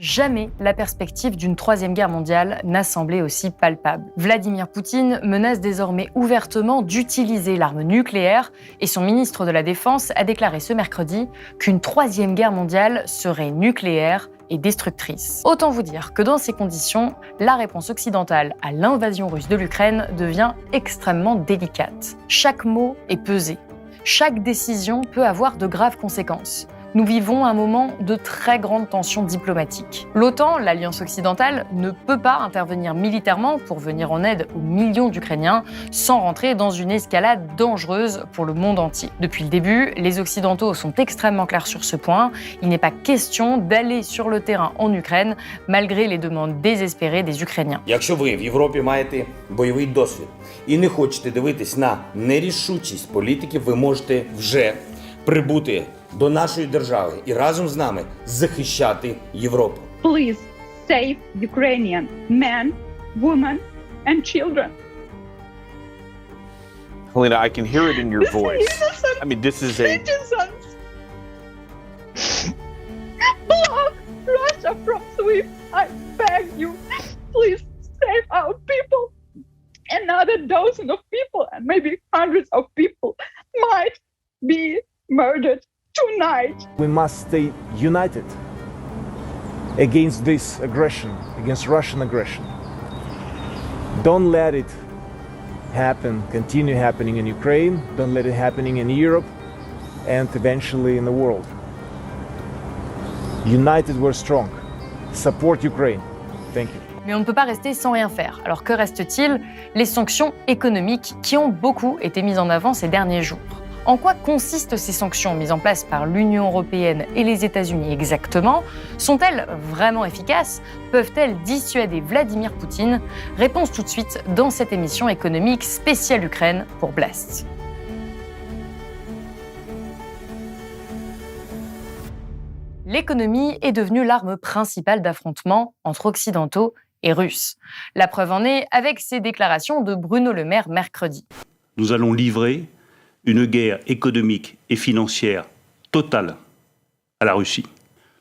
Jamais la perspective d'une troisième guerre mondiale n'a semblé aussi palpable. Vladimir Poutine menace désormais ouvertement d'utiliser l'arme nucléaire et son ministre de la Défense a déclaré ce mercredi qu'une troisième guerre mondiale serait nucléaire et destructrice. Autant vous dire que dans ces conditions, la réponse occidentale à l'invasion russe de l'Ukraine devient extrêmement délicate. Chaque mot est pesé. Chaque décision peut avoir de graves conséquences. Nous vivons un moment de très grande tension diplomatique. L'OTAN, l'alliance occidentale, ne peut pas intervenir militairement pour venir en aide aux millions d'Ukrainiens sans rentrer dans une escalade dangereuse pour le monde entier. Depuis le début, les Occidentaux sont extrêmement clairs sur ce point. Il n'est pas question d'aller sur le terrain en Ukraine malgré les demandes désespérées des Ukrainiens. Якщо ви в Європі маєте бойовий досвід і не хочете дивитись на нерішучість політиків, ви можете вже прибути до нашої держави і разом з нами захищати Європу. Please save Ukrainian men, women and children. Helena, I can hear it in your voice. Innocent I mean, this is a... citizens. Block Russia from SWIFT. I beg you. Please save our people. Another dozen of people and maybe hundreds of people might be murdered tonight. We must stay united against this aggression, against Russian aggression. Don't let it happen, continue happening in Ukraine. Don't let it happening in Europe and eventually in the world. United we're strong. Support Ukraine. Thank you. Mais on ne peut pas rester sans rien faire. Alors que reste-t-il? Les sanctions économiques qui ont beaucoup été mises en avant ces derniers jours. En quoi consistent ces sanctions mises en place par l'Union européenne et les États-Unis exactement? Sont-elles vraiment efficaces? Peuvent-elles dissuader Vladimir Poutine? Réponse tout de suite dans cette émission économique spéciale Ukraine pour Blast. L'économie est devenue l'arme principale d'affrontement entre Occidentaux et Russes. La preuve en est avec ces déclarations de Bruno Le Maire mercredi. Nous allons livrer une guerre économique et financière totale à la Russie.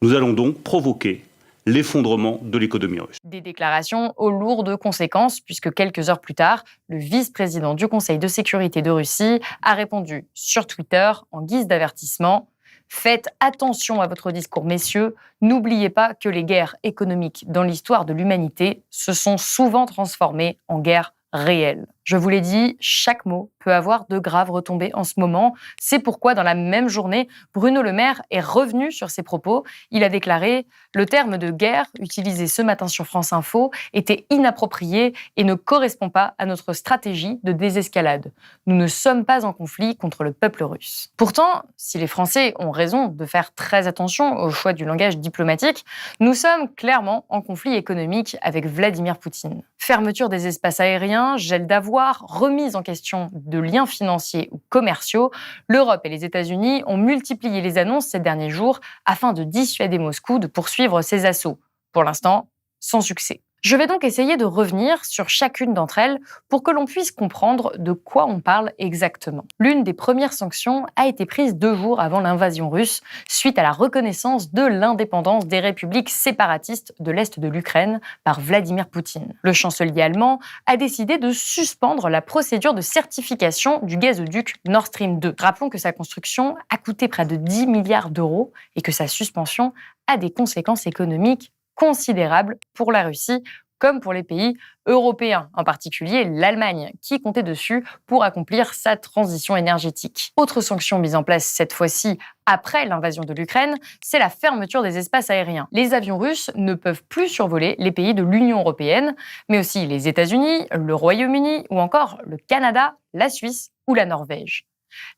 Nous allons donc provoquer l'effondrement de l'économie russe. Des déclarations aux lourdes conséquences, puisque quelques heures plus tard, le vice-président du Conseil de sécurité de Russie a répondu sur Twitter en guise d'avertissement: « Faites attention à votre discours, messieurs. N'oubliez pas que les guerres économiques dans l'histoire de l'humanité se sont souvent transformées en guerres réelles. » Je vous l'ai dit, chaque mot peut avoir de graves retombées en ce moment. C'est pourquoi, dans la même journée, Bruno Le Maire est revenu sur ses propos. Il a déclaré « Le terme de guerre, utilisé ce matin sur France Info, était inapproprié et ne correspond pas à notre stratégie de désescalade. Nous ne sommes pas en conflit contre le peuple russe. » Pourtant, si les Français ont raison de faire très attention au choix du langage diplomatique, nous sommes clairement en conflit économique avec Vladimir Poutine. Fermeture des espaces aériens, gel d'avoirs, remise en question de liens financiers ou commerciaux, l'Europe et les États-Unis ont multiplié les annonces ces derniers jours afin de dissuader Moscou de poursuivre ses assauts. Pour l'instant, sans succès. Je vais donc essayer de revenir sur chacune d'entre elles pour que l'on puisse comprendre de quoi on parle exactement. L'une des premières sanctions a été prise 2 jours avant l'invasion russe, suite à la reconnaissance de l'indépendance des républiques séparatistes de l'Est de l'Ukraine par Vladimir Poutine. Le chancelier allemand a décidé de suspendre la procédure de certification du gazoduc Nord Stream 2. Rappelons que sa construction a coûté près de 10 milliards d'euros et que sa suspension a des conséquences économiques considérable pour la Russie comme pour les pays européens, en particulier l'Allemagne, qui comptait dessus pour accomplir sa transition énergétique. Autre sanction mise en place cette fois-ci après l'invasion de l'Ukraine, c'est la fermeture des espaces aériens. Les avions russes ne peuvent plus survoler les pays de l'Union européenne, mais aussi les États-Unis, le Royaume-Uni ou encore le Canada, la Suisse ou la Norvège.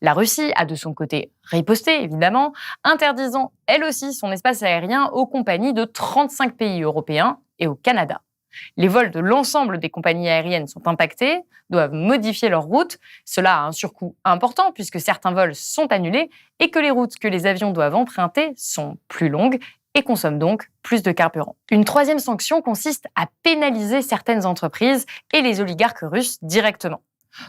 La Russie a de son côté riposté, évidemment, interdisant elle aussi son espace aérien aux compagnies de 35 pays européens et au Canada. Les vols de l'ensemble des compagnies aériennes sont impactés, doivent modifier leurs routes. Cela a un surcoût important puisque certains vols sont annulés et que les routes que les avions doivent emprunter sont plus longues et consomment donc plus de carburant. Une troisième sanction consiste à pénaliser certaines entreprises et les oligarques russes directement.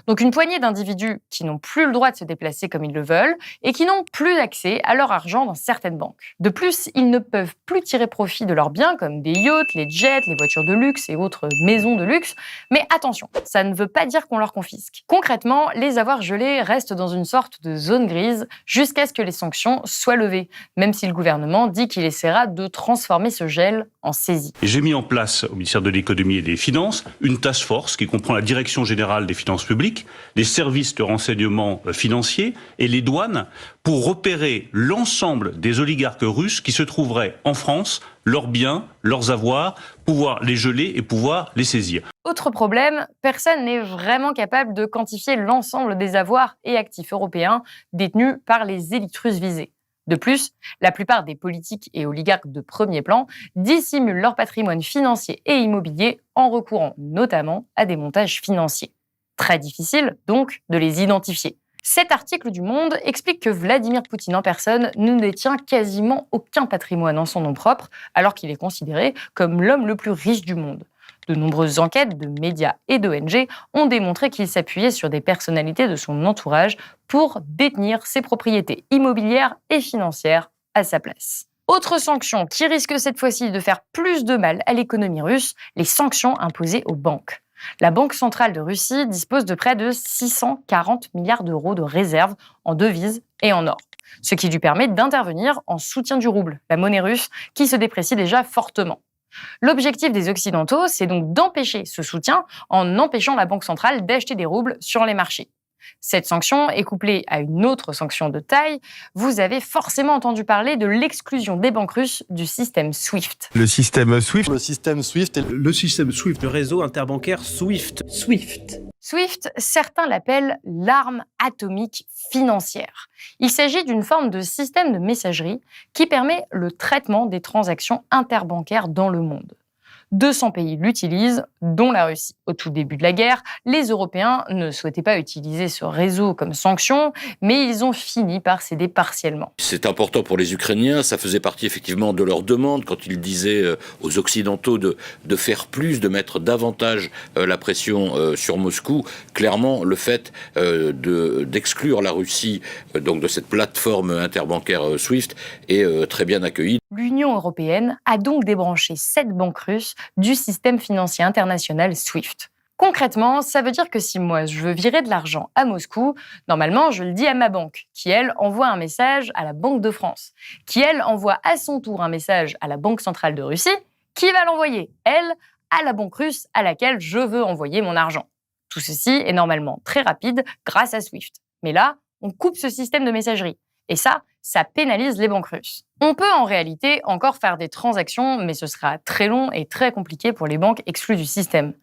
Donc une poignée d'individus qui n'ont plus le droit de se déplacer comme ils le veulent et qui n'ont plus accès à leur argent dans certaines banques. De plus, ils ne peuvent plus tirer profit de leurs biens comme des yachts, les jets, les voitures de luxe et autres maisons de luxe. Mais attention, ça ne veut pas dire qu'on leur confisque. Concrètement, les avoirs gelés restent dans une sorte de zone grise jusqu'à ce que les sanctions soient levées, même si le gouvernement dit qu'il essaiera de transformer ce gel en saisie. J'ai mis en place au ministère de l'économie et des finances une task force qui comprend la direction générale des finances publiques, les services de renseignement financiers et les douanes pour repérer l'ensemble des oligarques russes qui se trouveraient en France, leurs biens, leurs avoirs, pouvoir les geler et pouvoir les saisir. Autre problème, personne n'est vraiment capable de quantifier l'ensemble des avoirs et actifs européens détenus par les élites russes visées. De plus, la plupart des politiques et oligarques de premier plan dissimulent leur patrimoine financier et immobilier en recourant notamment à des montages financiers. Très difficile, donc, de les identifier. Cet article du Monde explique que Vladimir Poutine en personne ne détient quasiment aucun patrimoine en son nom propre, alors qu'il est considéré comme l'homme le plus riche du monde. De nombreuses enquêtes de médias et d'ONG ont démontré qu'il s'appuyait sur des personnalités de son entourage pour détenir ses propriétés immobilières et financières à sa place. Autre sanction qui risque cette fois-ci de faire plus de mal à l'économie russe, les sanctions imposées aux banques. La Banque centrale de Russie dispose de près de 640 milliards d'euros de réserves en devises et en or, ce qui lui permet d'intervenir en soutien du rouble, la monnaie russe, qui se déprécie déjà fortement. L'objectif des Occidentaux, c'est donc d'empêcher ce soutien en empêchant la Banque centrale d'acheter des roubles sur les marchés. Cette sanction est couplée à une autre sanction de taille. Vous avez forcément entendu parler de l'exclusion des banques russes du système SWIFT. Le système SWIFT. Le système SWIFT. Le système SWIFT. Le réseau interbancaire SWIFT. SWIFT, certains l'appellent l'arme atomique financière. Il s'agit d'une forme de système de messagerie qui permet le traitement des transactions interbancaires dans le monde. 200 pays l'utilisent, dont la Russie. Au tout début de la guerre, les Européens ne souhaitaient pas utiliser ce réseau comme sanction, mais ils ont fini par céder partiellement. C'est important pour les Ukrainiens, ça faisait partie effectivement de leur demande quand ils disaient aux Occidentaux de faire plus, de mettre davantage la pression sur Moscou. Clairement, le fait d'exclure la Russie donc de cette plateforme interbancaire SWIFT est très bien accueilli. L'Union européenne a donc débranché 7 banques russes du système financier international SWIFT. Concrètement, ça veut dire que si moi je veux virer de l'argent à Moscou, normalement je le dis à ma banque, qui elle envoie un message à la Banque de France, qui elle envoie à son tour un message à la Banque centrale de Russie, qui va l'envoyer, elle, à la banque russe à laquelle je veux envoyer mon argent. Tout ceci est normalement très rapide grâce à SWIFT. Mais là, on coupe ce système de messagerie. Et ça pénalise les banques russes. On peut en réalité encore faire des transactions, mais ce sera très long et très compliqué pour les banques exclues du système.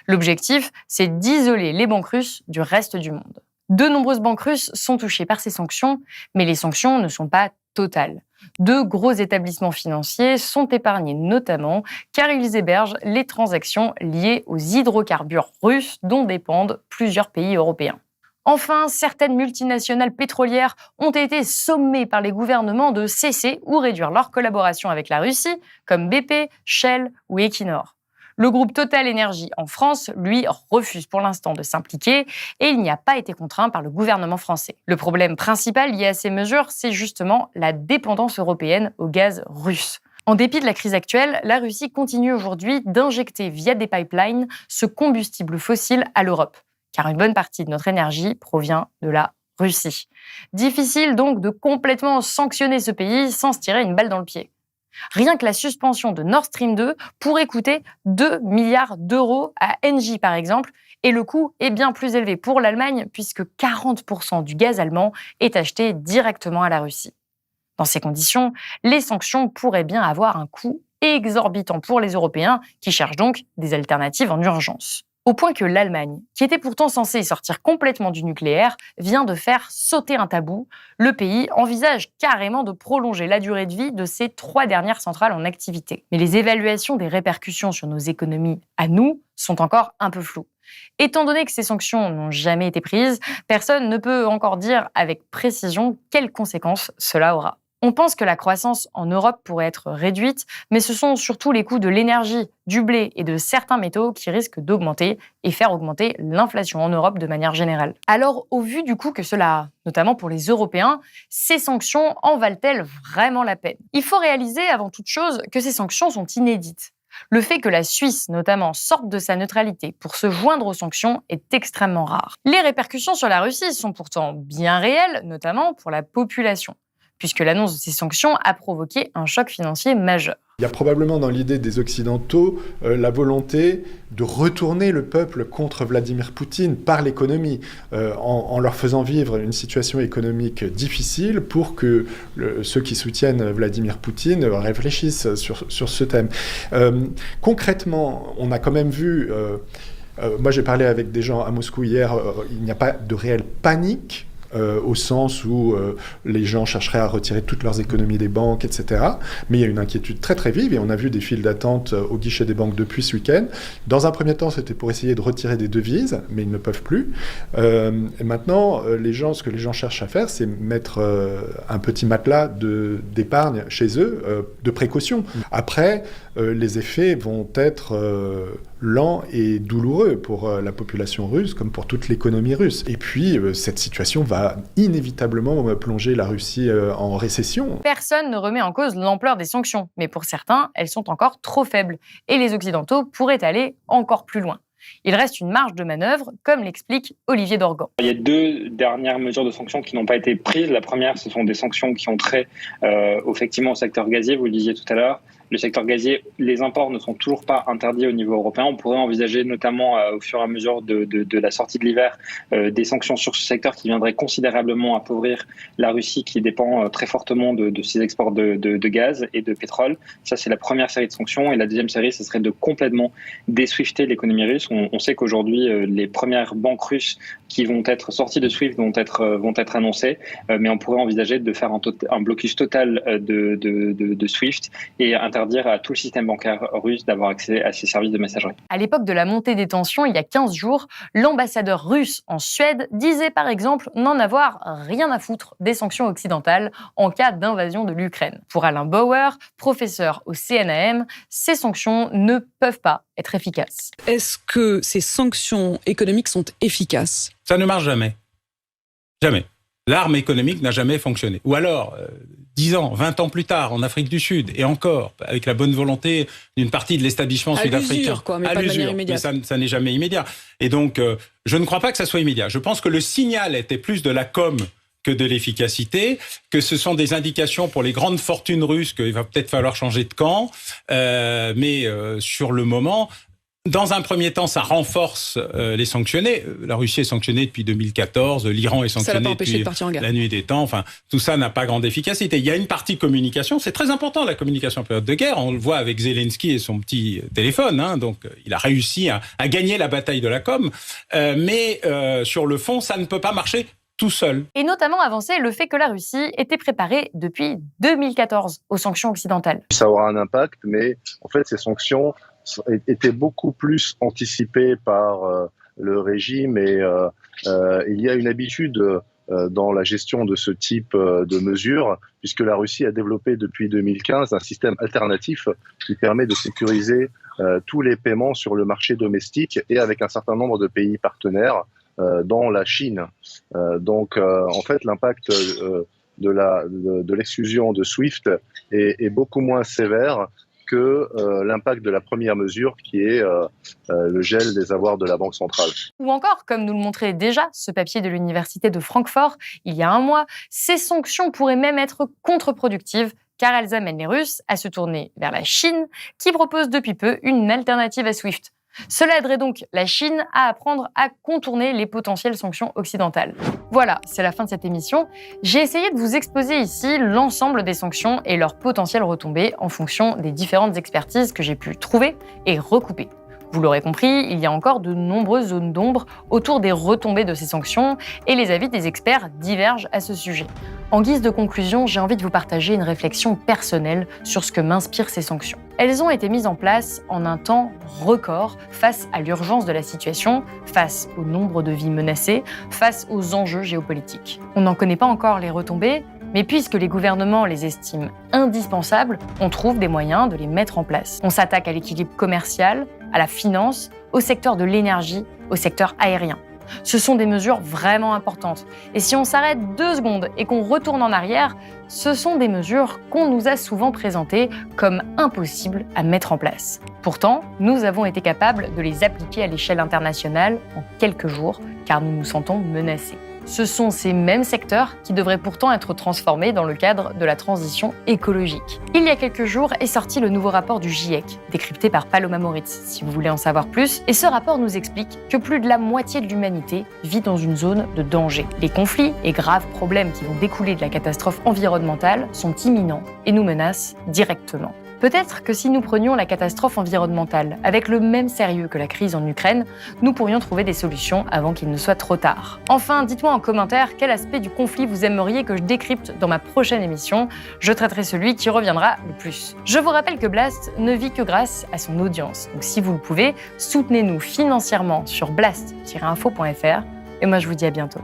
L'objectif, c'est d'isoler les banques russes du reste du monde. De nombreuses banques russes sont touchées par ces sanctions, mais les sanctions ne sont pas totales. De gros établissements financiers sont épargnés notamment car ils hébergent les transactions liées aux hydrocarbures russes dont dépendent plusieurs pays européens. Enfin, certaines multinationales pétrolières ont été sommées par les gouvernements de cesser ou réduire leur collaboration avec la Russie, comme BP, Shell ou Equinor. Le groupe Total Energy en France, lui, refuse pour l'instant de s'impliquer et il n'y a pas été contraint par le gouvernement français. Le problème principal lié à ces mesures, c'est justement la dépendance européenne au gaz russe. En dépit de la crise actuelle, la Russie continue aujourd'hui d'injecter via des pipelines ce combustible fossile à l'Europe, car une bonne partie de notre énergie provient de la Russie. Difficile donc de complètement sanctionner ce pays sans se tirer une balle dans le pied. Rien que la suspension de Nord Stream 2 pourrait coûter 2 milliards d'euros à Engie par exemple, et le coût est bien plus élevé pour l'Allemagne puisque 40% du gaz allemand est acheté directement à la Russie. Dans ces conditions, les sanctions pourraient bien avoir un coût exorbitant pour les Européens qui cherchent donc des alternatives en urgence. Au point que l'Allemagne, qui était pourtant censée sortir complètement du nucléaire, vient de faire sauter un tabou. Le pays envisage carrément de prolonger la durée de vie de ses 3 dernières centrales en activité. Mais les évaluations des répercussions sur nos économies à nous sont encore un peu floues. Étant donné que ces sanctions n'ont jamais été prises, personne ne peut encore dire avec précision quelles conséquences cela aura. On pense que la croissance en Europe pourrait être réduite, mais ce sont surtout les coûts de l'énergie, du blé et de certains métaux qui risquent d'augmenter et faire augmenter l'inflation en Europe de manière générale. Alors, au vu du coût que cela a, notamment pour les Européens, ces sanctions en valent-elles vraiment la peine? Il faut réaliser avant toute chose que ces sanctions sont inédites. Le fait que la Suisse, notamment, sorte de sa neutralité pour se joindre aux sanctions est extrêmement rare. Les répercussions sur la Russie sont pourtant bien réelles, notamment pour la population, puisque l'annonce de ces sanctions a provoqué un choc financier majeur. Il y a probablement dans l'idée des Occidentaux la volonté de retourner le peuple contre Vladimir Poutine par l'économie, en leur faisant vivre une situation économique difficile pour que ceux qui soutiennent Vladimir Poutine réfléchissent sur ce thème. Concrètement, on a quand même vu... moi j'ai parlé avec des gens à Moscou hier, il n'y a pas de réelle panique. Au sens où les gens chercheraient à retirer toutes leurs économies des banques, etc. Mais il y a une inquiétude très très vive et on a vu des files d'attente au guichet des banques depuis ce week-end. Dans un premier temps, c'était pour essayer de retirer des devises, mais ils ne peuvent plus. Et maintenant, ce que les gens cherchent à faire, c'est mettre un petit matelas d'épargne chez eux, de précaution. Après, les effets vont être lents et douloureux pour la population russe, comme pour toute l'économie russe. Et puis, cette situation va inévitablement plonger la Russie en récession. Personne ne remet en cause l'ampleur des sanctions, mais pour certains, elles sont encore trop faibles, et les Occidentaux pourraient aller encore plus loin. Il reste une marge de manœuvre, comme l'explique Olivier Dorgan. Il y a 2 dernières mesures de sanctions qui n'ont pas été prises. La première, ce sont des sanctions qui ont trait effectivement au secteur gazier, vous le disiez tout à l'heure. Le secteur gazier, les imports ne sont toujours pas interdits au niveau européen. On pourrait envisager notamment au fur et à mesure de la sortie de l'hiver des sanctions sur ce secteur qui viendraient considérablement appauvrir la Russie qui dépend très fortement de ses exports de gaz et de pétrole. Ça, c'est la première série de sanctions. Et la deuxième série, ce serait de complètement déswifter l'économie russe. On sait qu'aujourd'hui, les premières banques russes qui vont être sorties de SWIFT vont être annoncées, mais on pourrait envisager de faire un blocus total de SWIFT et interdire à tout le système bancaire russe d'avoir accès à ces services de messagerie. À l'époque de la montée des tensions, il y a 15 jours, l'ambassadeur russe en Suède disait par exemple n'en avoir rien à foutre des sanctions occidentales en cas d'invasion de l'Ukraine. Pour Alain Bauer, professeur au CNAM, ces sanctions ne peuvent pas être efficaces. Est-ce que ces sanctions économiques sont efficaces? Ça ne marche jamais. Jamais. L'arme économique n'a jamais fonctionné. Ou alors, 10 ans, 20 ans plus tard, en Afrique du Sud, et encore, avec la bonne volonté d'une partie de l'établissement sud-africain. À l'usure, quoi, mais pas de manière immédiate. Mais ça n'est jamais immédiat. Et donc, je ne crois pas que ça soit immédiat. Je pense que le signal était plus de la com que de l'efficacité, que ce sont des indications pour les grandes fortunes russes qu'il va peut-être falloir changer de camp, mais sur le moment... Dans un premier temps, ça renforce les sanctionnés. La Russie est sanctionnée depuis 2014, l'Iran est sanctionné depuis la nuit des temps. Enfin, tout ça n'a pas grande efficacité. Il y a une partie communication, c'est très important la communication en période de guerre. On le voit avec Zelensky et son petit téléphone. Donc, il a réussi à gagner la bataille de la com. Mais sur le fond, ça ne peut pas marcher tout seul. Et notamment avancer le fait que la Russie était préparée depuis 2014 aux sanctions occidentales. Ça aura un impact, mais en fait, ces sanctions était beaucoup plus anticipé par le régime et il y a une habitude dans la gestion de ce type de mesures, puisque la Russie a développé depuis 2015 un système alternatif qui permet de sécuriser tous les paiements sur le marché domestique et avec un certain nombre de pays partenaires, dont la Chine. Donc en fait l'impact de l'exclusion de SWIFT est beaucoup moins sévère que l'impact de la première mesure qui est le gel des avoirs de la Banque centrale. Ou encore, comme nous le montrait déjà ce papier de l'Université de Francfort il y a un mois, ces sanctions pourraient même être contre-productives car elles amènent les Russes à se tourner vers la Chine qui propose depuis peu une alternative à SWIFT. Cela aiderait donc la Chine à apprendre à contourner les potentielles sanctions occidentales. Voilà, c'est la fin de cette émission. J'ai essayé de vous exposer ici l'ensemble des sanctions et leurs potentielles retombées en fonction des différentes expertises que j'ai pu trouver et recouper. Vous l'aurez compris, il y a encore de nombreuses zones d'ombre autour des retombées de ces sanctions et les avis des experts divergent à ce sujet. En guise de conclusion, j'ai envie de vous partager une réflexion personnelle sur ce que m'inspirent ces sanctions. Elles ont été mises en place en un temps record face à l'urgence de la situation, face au nombre de vies menacées, face aux enjeux géopolitiques. On n'en connaît pas encore les retombées, Mais puisque les gouvernements les estiment indispensables, on trouve des moyens de les mettre en place. On s'attaque à l'équilibre commercial, à la finance, au secteur de l'énergie, au secteur aérien. Ce sont des mesures vraiment importantes. Et si on s'arrête 2 secondes et qu'on retourne en arrière, ce sont des mesures qu'on nous a souvent présentées comme impossibles à mettre en place. Pourtant, nous avons été capables de les appliquer à l'échelle internationale en quelques jours, car nous nous sentons menacés. Ce sont ces mêmes secteurs qui devraient pourtant être transformés dans le cadre de la transition écologique. Il y a quelques jours est sorti le nouveau rapport du GIEC, décrypté par Paloma Moritz, si vous voulez en savoir plus. Et ce rapport nous explique que plus de la moitié de l'humanité vit dans une zone de danger. Les conflits et graves problèmes qui vont découler de la catastrophe environnementale sont imminents et nous menacent directement. Peut-être que si nous prenions la catastrophe environnementale avec le même sérieux que la crise en Ukraine, nous pourrions trouver des solutions avant qu'il ne soit trop tard. Enfin, dites-moi en commentaire quel aspect du conflit vous aimeriez que je décrypte dans ma prochaine émission. Je traiterai celui qui reviendra le plus. Je vous rappelle que Blast ne vit que grâce à son audience. Donc si vous le pouvez, soutenez-nous financièrement sur blast-info.fr. Et moi je vous dis à bientôt.